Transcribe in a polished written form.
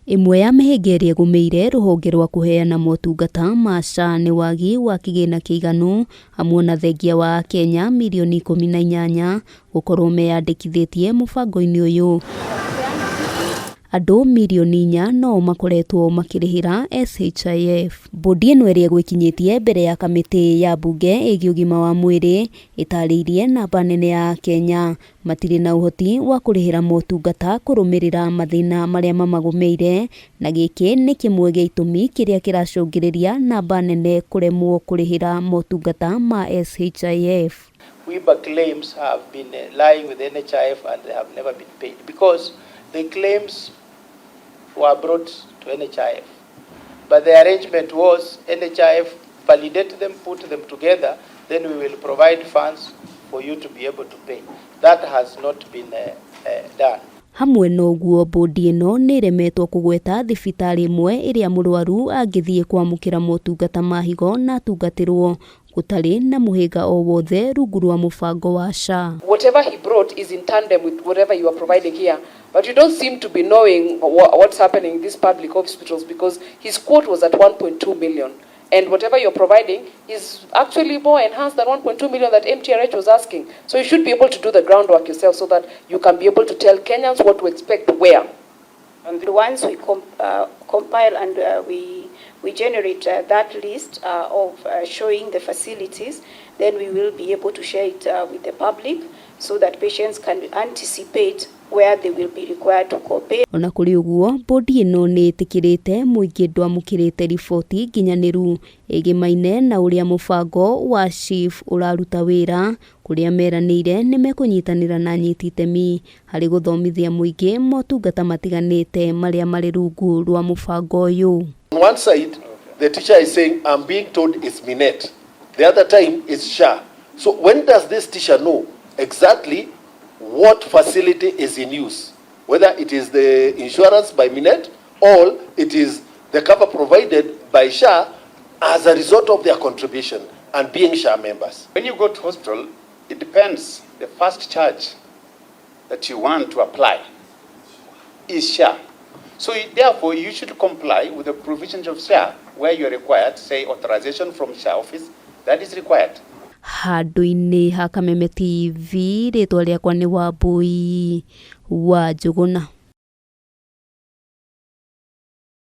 Imwe ya mĩhĩnga ĩgũmĩire rũhonge rwa kũheana motungata ma SHA nĩ wagi wa kĩgĩna kĩiganu hamwe na thengia wa Kenya milioni 18 gũkorwo meyandĩkithĩtie mũbango-inĩ ũyũ. Andũ milioni 4 no makoretwo makĩrĩhĩra SHIF. Mbundi ĩno ĩrĩa gwĩkinyĩtie mbere ya kamĩtĩ ya mbunge ĩgiĩ ũgima wa mwĩrĩ ĩtarĩirie namba nene ya Kenya matirĩ na ũhoti wa kũrĩhĩra motungata kũrũmĩrĩra mathĩna marĩa mamagũmĩire, na gĩkĩ nĩ kĩmwe gĩa itũmi kĩrĩa kĩracũngĩrĩria namba nene kũremwo kũrĩhĩra motungata ma SHIF. WIBA claims have been lying with NHIF and they have never been paid because the claims were brought to NHIF. But the arrangement was NHIF validate them, put them together, then we will provide funds for you to be able to pay. That has not been done. Hamwe na ũguo mbundi ĩno nĩ ĩremetwo kũgweta thibitarĩ ĩmwe ĩrĩa mũrwaru angĩthiĩ kwamũkĩra motungata ma HIGO na atungatĩrwo gũtarĩ na mũhĩnga o wothe rungu rwa mũbango wa SHA. Whatever he brought is in tandem with whatever you are providing here. But you don't seem to be knowing what's happening in these public hospitals because his quote was at 1.2 million. And whatever you're providing is actually more enhanced than 1.2 million that MTRH was asking. So you should be able to do the groundwork yourself so that you can be able to tell Kenyans what to expect where. And once we compile and we generate that list of showing the facilities, then we will be able to share it with the public so that patients can anticipate where they will be required to copay. Ona kũrĩ ũguo, mbundi ĩno nĩ ĩtĩkĩrĩte mũingĩ ndwamũkĩrĩte riboti nginyanĩru ĩgĩmaine na ũrĩa mũbango wa SHIF ũraruta wĩra, kũrĩa meranĩire nĩ mekũnyitanĩra na anyiti itemi harĩ gũthomithia mũingĩ motungata matiganĩte marĩa marĩ rungu rwa mũbango ũyũ. On one side, the teacher is saying, I'm being told it's Minet. The other time, it's SHA. So when does this teacher know exactly what facility is in use? Whether it is the insurance by Minet or it is the cover provided by SHA as a result of their contribution and being SHA members. When you go to hospital, it depends. The first charge that you want to apply is SHA. So therefore, you should comply with the provisions of SHA where you are required, say authorization from SHA office, that is required. Handũ-inĩ ha Kameme TV, rĩtwa rĩakwa nĩ Wambui wa Njũgũna.